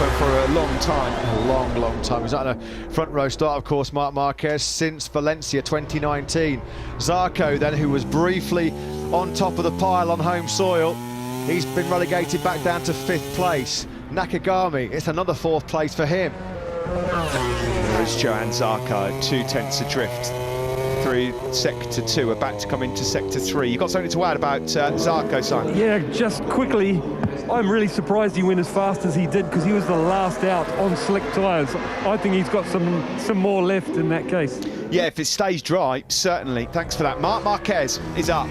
for a long time. A long time. He's on a front row start, of course, Marc Marquez, since Valencia 2019. Zarco then, who was briefly on top of the pile on home soil, he's been relegated back down to 5th place. Nakagami, it's another 4th place for him. There's Johann Zarco, 2/10 adrift through Sector 2, about to come into Sector 3. You've got something to add about Zarco, Simon? Yeah, just quickly, I'm really surprised he went as fast as he did, because he was the last out on slick tyres. I think he's got some more left in that case. Yeah, if it stays dry, certainly. Thanks for that. Marc Marquez is up.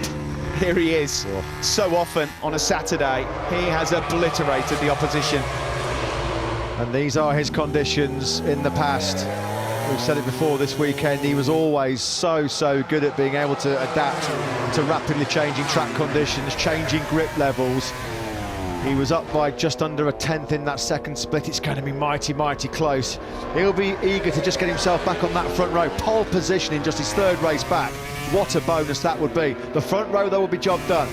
Here he is. So often on a Saturday, he has obliterated the opposition. And these are his conditions in the past. We've said it before this weekend, he was always so good at being able to adapt to rapidly changing track conditions, changing grip levels. He was up by just under a 10th in that second split. It's going to be mighty close. He'll be eager to just get himself back on that front row. Pole position in just his 3rd race back. What a bonus that would be. The front row, though, will be job done.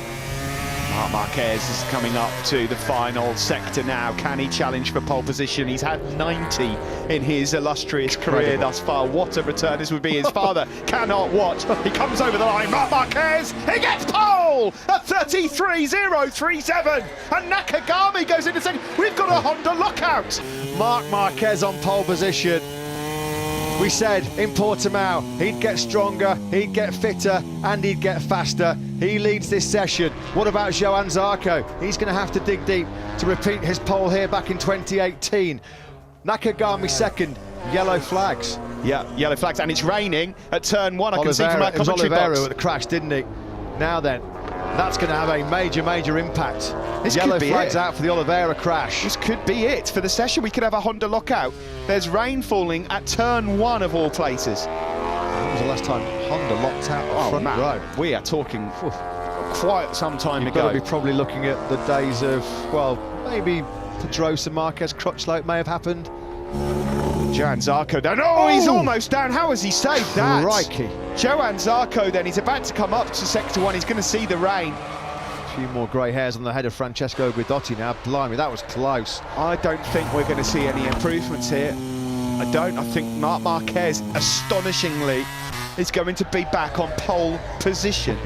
Marc Marquez is coming up to the final sector now. Can he challenge for pole position? He's had 90 in his illustrious career thus far. What a return this would be. His father cannot watch. He comes over the line. Marc Marquez, he gets pole at 33.037. And Nakagami goes into second. We've got a Honda lockout. Marc Marquez on pole position. We said in Portimao he'd get stronger, he'd get fitter, and he'd get faster. He leads this session. What about Johann Zarco? He's going to have to dig deep to repeat his pole here back in 2018. Nakagami second, yellow flags. Yeah, yellow flags, and it's raining at turn 1. I can see from our it was commentary Oliveira box. at the crash, didn't he? Now then, that's going to have a major impact. This yellow could be flags it. out for the Oliveira crash. This could be it for the session. We could have a Honda lockout. There's rain falling at turn 1 of all places. When was the last time Honda locked out the front row? We are talking quite some time You've ago. got to be probably looking at the days of, well, maybe Pedrosa, Marquez, Crutchlow may have happened. Johann Zarco down. Oh, he's almost down. How has he saved that? Crikey. Johann Zarco then, he's about to come up to Sector 1. He's going to see the rain. A few more grey hairs on the head of Francesco Guidotti now. Blimey, that was close. I don't think we're going to see any improvements here. I don't. I think Marc Marquez, astonishingly, is going to be back on pole position.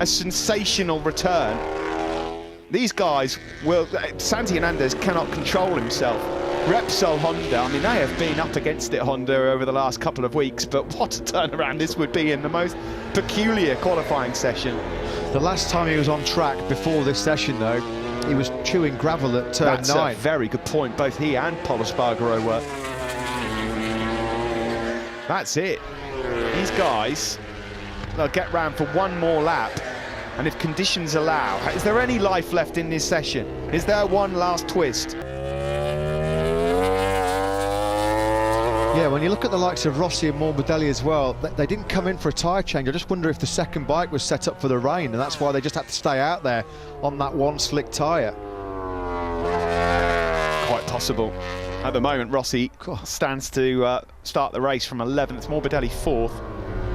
A sensational return. These guys will... Santi Hernandez cannot control himself. Repsol Honda, I mean, they have been up against it, Honda, over the last couple of weeks, but what a turnaround this would be in the most peculiar qualifying session. The last time he was on track before this session, though, he was chewing gravel at turn 9. That's a very good point. Both he and Pol Espargaro were. That's it. These guys, they'll get round for one more lap, and if conditions allow, is there any life left in this session? Is there one last twist? Yeah, when you look at the likes of Rossi and Morbidelli as well, they didn't come in for a tyre change. I just wonder if the second bike was set up for the rain, and that's why they just had to stay out there on that one slick tyre. Quite possible. At the moment, Rossi stands to start the race from 11th, Morbidelli 4th.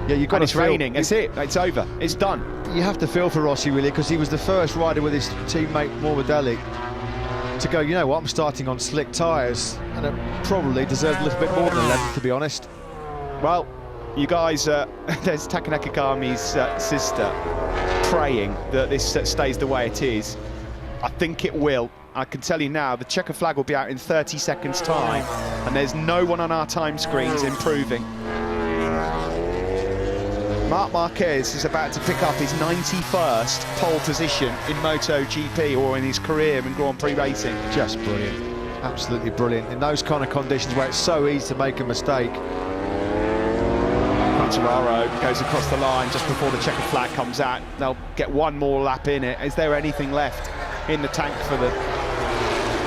Yeah, you've got and it's raining. That's it. It's over. It's done. You have to feel for Rossi, really, because he was the first rider with his teammate Morbidelli to go, you know what, I'm starting on slick tyres, and it probably deserved a little bit more than 11th, to be honest. Well, you guys, there's Taka Nakagami's sister praying that this stays the way it is. I think it will. I can tell you now, the checker flag will be out in 30 seconds' time, and there's no one on our time screens improving. Marc Marquez is about to pick up his 91st pole position in MotoGP, or in his career in Grand Prix racing. Just brilliant, absolutely brilliant. In those kind of conditions where it's so easy to make a mistake. Quartararo goes across the line just before the checker flag comes out. They'll get one more lap in it. Is there anything left in the tank for the...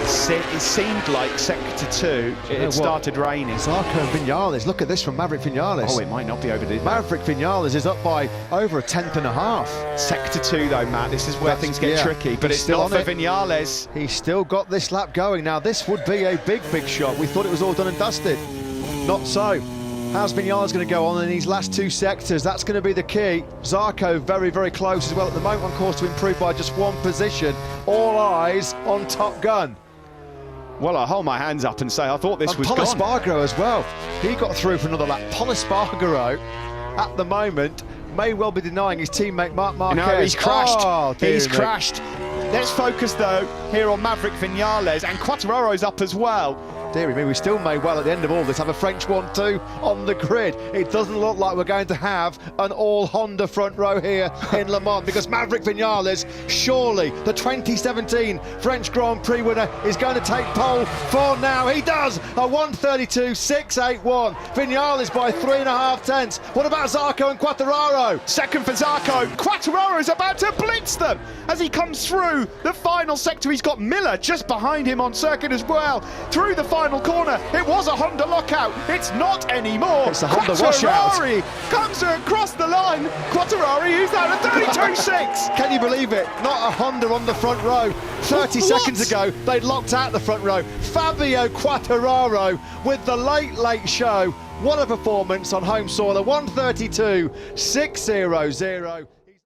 It seemed like Sector 2, it had started raining. Zarco and Vinales, look at this from Maverick Vinales. Oh, it might not be over there. Maverick Vinales is up by over a 10th and a half. Sector 2 though, Matt, this is where things get tricky, but it's still not for Vinales. He's still got this lap going. Now this would be a big shot. We thought it was all done and dusted. Not so. How's Vinales going to go on in these last 2 sectors? That's going to be the key. Zarco very close as well at the moment, on course to improve by just 1 position. All eyes on Top Gun. Well, I hold my hands up and say I thought this was Pol gone. Espargaro as well. He got through for another lap. Pol Espargaro, at the moment, may well be denying his teammate Marc Marquez. No, he's crashed. Oh, He's dear me. crashed. Let's focus, though, here on Maverick Viñales, and Quartararo's up as well. Deary me, we still may well at the end of all this have a French 1-2 on the grid. It doesn't look like we're going to have an all Honda front row here in Le Mans, because Maverick Viñales, surely the 2017 French Grand Prix winner, is going to take pole for now. He does, a 1:32.681. Viñales by 3.5 tenths. What about Zarco and Quartararo? Second for Zarco. Quartararo's about to blitz them as he comes through the final sector. He's got Miller just behind him on circuit as well. Through the final corner, it was a Honda lockout. It's not anymore. It's a Honda washout. Quartararo comes across the line. Quartararo, who's that? A 32.6. Can you believe it? Not a Honda on the front row. 30 What? seconds ago, they'd locked out the front row. Fabio Quartararo with the late show. What a performance on home soil, a 1:32.600.